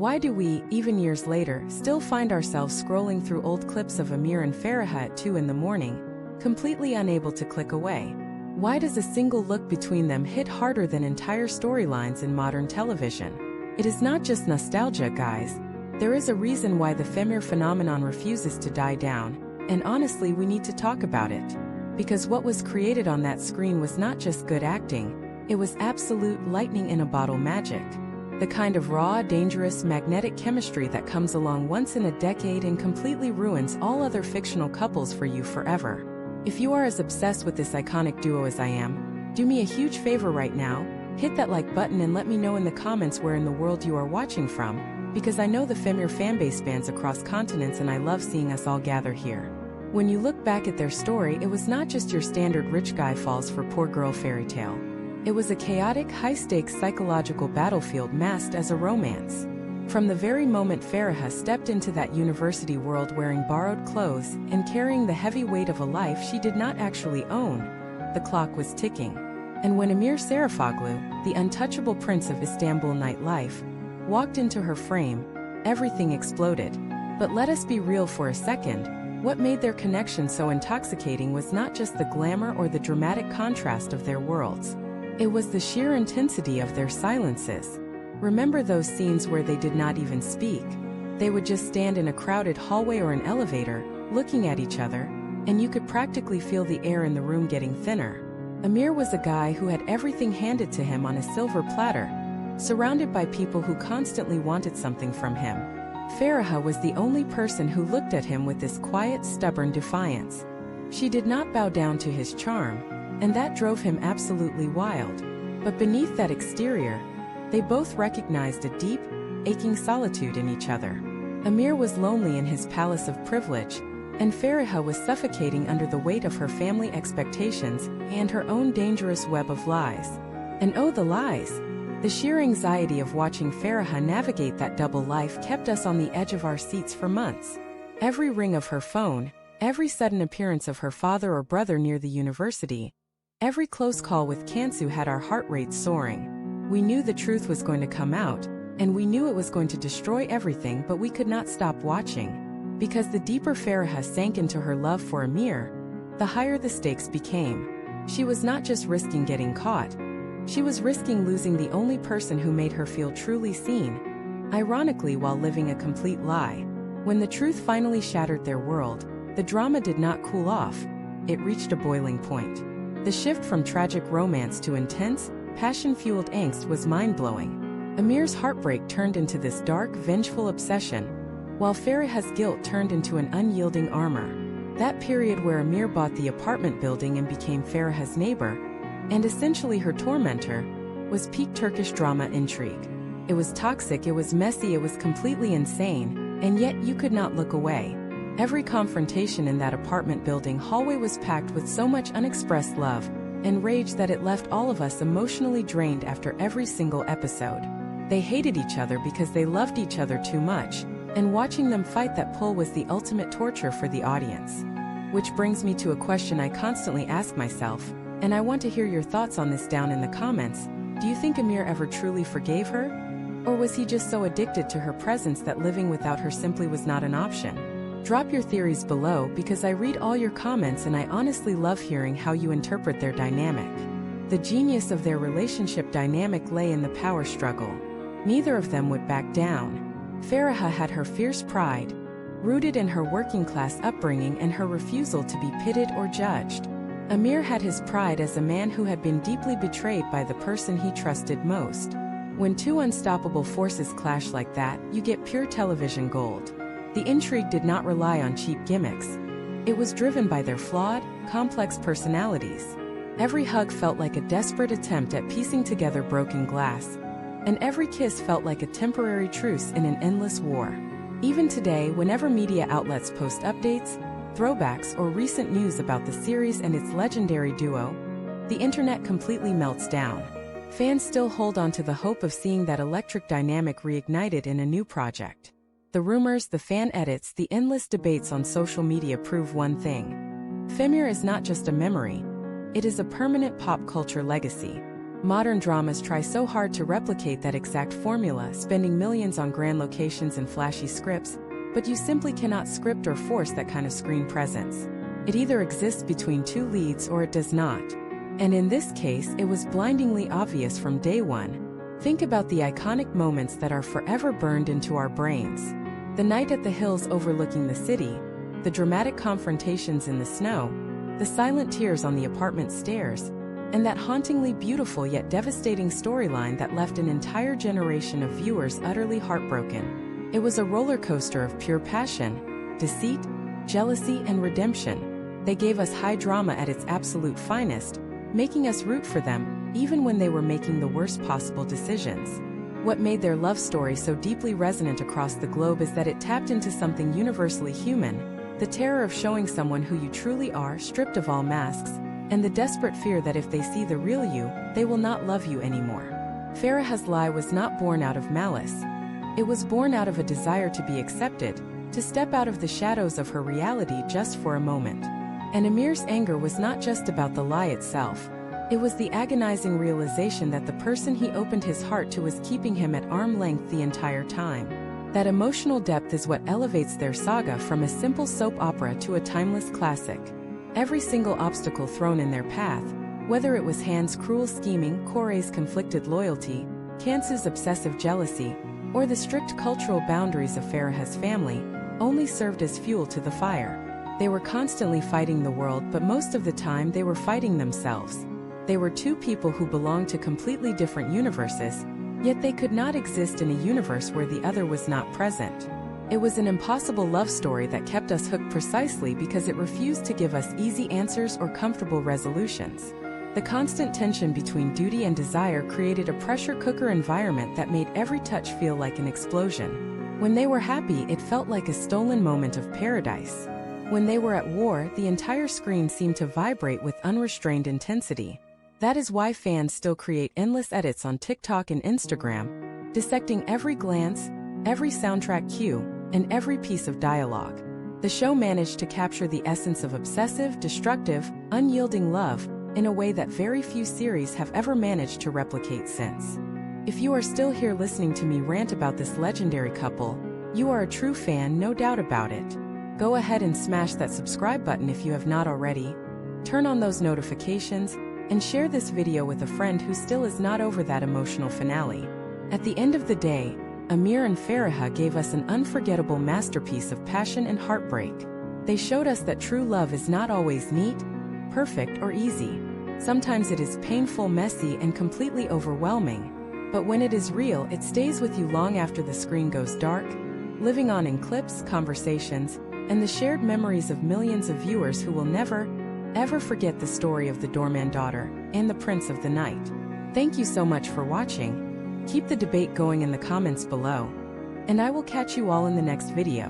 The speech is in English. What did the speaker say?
Why do we, even years later, still find ourselves scrolling through old clips of Emir and Feriha at 2 in the morning, completely unable to click away? Why does a single look between them hit harder than entire storylines in modern television? It is not just nostalgia, guys. There is a reason why the Femir phenomenon refuses to die down, and honestly we need to talk about it. Because what was created on that screen was not just good acting, it was absolute lightning-in-a-bottle magic. The kind of raw, dangerous, magnetic chemistry that comes along once in a decade and completely ruins all other fictional couples for you forever. If you are as obsessed with this iconic duo as I am, do me a huge favor right now, hit that like button and let me know in the comments where in the world you are watching from, because I know the Femir fanbase spans across continents and I love seeing us all gather here. When you look back at their story, it was not just your standard rich guy falls for poor girl fairy tale. It was a chaotic, high-stakes psychological battlefield masked as a romance. From the very moment Feriha stepped into that university world wearing borrowed clothes and carrying the heavy weight of a life she did not actually own, the clock was ticking. And when Emir Serifoglu, the untouchable prince of Istanbul nightlife, walked into her frame, everything exploded. But let us be real for a second, what made their connection so intoxicating was not just the glamour or the dramatic contrast of their worlds. It was the sheer intensity of their silences. Remember those scenes where they did not even speak? They would just stand in a crowded hallway or an elevator, looking at each other, and you could practically feel the air in the room getting thinner. Emir was a guy who had everything handed to him on a silver platter, surrounded by people who constantly wanted something from him. Feriha was the only person who looked at him with this quiet, stubborn defiance. She did not bow down to his charm, and that drove him absolutely wild. But beneath that exterior, they both recognized a deep, aching solitude in each other. Emir was lonely in his palace of privilege, and Feriha was suffocating under the weight of her family expectations and her own dangerous web of lies. And oh, the lies! The sheer anxiety of watching Feriha navigate that double life kept us on the edge of our seats for months. Every ring of her phone, every sudden appearance of her father or brother near the university, every close call with Kansu had our heart rates soaring. We knew the truth was going to come out, and we knew it was going to destroy everything, but we could not stop watching. Because the deeper Feriha sank into her love for Emir, the higher the stakes became. She was not just risking getting caught, she was risking losing the only person who made her feel truly seen, ironically while living a complete lie. When the truth finally shattered their world, the drama did not cool off, it reached a boiling point. The shift from tragic romance to intense, passion-fueled angst was mind-blowing. Emir's heartbreak turned into this dark, vengeful obsession, while Feriha's guilt turned into an unyielding armor. That period where Emir bought the apartment building and became Feriha's neighbor, and essentially her tormentor, was peak Turkish drama intrigue. It was toxic, it was messy, it was completely insane, and yet you could not look away. Every confrontation in that apartment building hallway was packed with so much unexpressed love and rage that it left all of us emotionally drained after every single episode. They hated each other because they loved each other too much, and watching them fight that pull was the ultimate torture for the audience. Which brings me to a question I constantly ask myself, and I want to hear your thoughts on this down in the comments. Do you think Emir ever truly forgave her? Or was he just so addicted to her presence that living without her simply was not an option? Drop your theories below because I read all your comments and I honestly love hearing how you interpret their dynamic. The genius of their relationship dynamic lay in the power struggle. Neither of them would back down. Feriha had her fierce pride, rooted in her working-class upbringing and her refusal to be pitted or judged. Emir had his pride as a man who had been deeply betrayed by the person he trusted most. When two unstoppable forces clash like that, you get pure television gold. The intrigue did not rely on cheap gimmicks. It was driven by their flawed, complex personalities. Every hug felt like a desperate attempt at piecing together broken glass, and every kiss felt like a temporary truce in an endless war. Even today, whenever media outlets post updates, throwbacks, or recent news about the series and its legendary duo, the internet completely melts down. Fans still hold on to the hope of seeing that electric dynamic reignited in a new project. The rumors, the fan edits, the endless debates on social media prove one thing. Femir is not just a memory, it is a permanent pop culture legacy. Modern dramas try so hard to replicate that exact formula, spending millions on grand locations and flashy scripts, but you simply cannot script or force that kind of screen presence. It either exists between two leads or it does not. And in this case, it was blindingly obvious from day one. Think about the iconic moments that are forever burned into our brains. The night at the hills overlooking the city, the dramatic confrontations in the snow, the silent tears on the apartment stairs, and that hauntingly beautiful yet devastating storyline that left an entire generation of viewers utterly heartbroken. It was a roller coaster of pure passion, deceit, jealousy, and redemption. They gave us high drama at its absolute finest, making us root for them, even when they were making the worst possible decisions. What made their love story so deeply resonant across the globe is that it tapped into something universally human, the terror of showing someone who you truly are, stripped of all masks, and the desperate fear that if they see the real you, they will not love you anymore. Feriha's lie was not born out of malice. It was born out of a desire to be accepted, to step out of the shadows of her reality just for a moment. And Emir's anger was not just about the lie itself. It was the agonizing realization that the person he opened his heart to was keeping him at arm's length the entire time. That emotional depth is what elevates their saga from a simple soap opera to a timeless classic. Every single obstacle thrown in their path, whether it was Han's cruel scheming, Kore's conflicted loyalty, Kansu's obsessive jealousy, or the strict cultural boundaries of Feriha's family, only served as fuel to the fire. They were constantly fighting the world, but most of the time they were fighting themselves. They were two people who belonged to completely different universes, yet they could not exist in a universe where the other was not present. It was an impossible love story that kept us hooked precisely because it refused to give us easy answers or comfortable resolutions. The constant tension between duty and desire created a pressure cooker environment that made every touch feel like an explosion. When they were happy, it felt like a stolen moment of paradise. When they were at war, the entire screen seemed to vibrate with unrestrained intensity. That is why fans still create endless edits on TikTok and Instagram, dissecting every glance, every soundtrack cue, and every piece of dialogue. The show managed to capture the essence of obsessive, destructive, unyielding love in a way that very few series have ever managed to replicate since. If you are still here listening to me rant about this legendary couple, you are a true fan, no doubt about it. Go ahead and smash that subscribe button if you have not already, turn on those notifications, and share this video with a friend who still is not over that emotional finale. At the end of the day, Emir and Feriha gave us an unforgettable masterpiece of passion and heartbreak. They showed us that true love is not always neat, perfect, or easy. Sometimes it is painful, messy, and completely overwhelming. But when it is real, it stays with you long after the screen goes dark, living on in clips, conversations, and the shared memories of millions of viewers who will never, ever forget the story of the doorman daughter and the prince of the night. Thank you so much for watching. Keep the debate going in the comments below, and I will catch you all in the next video.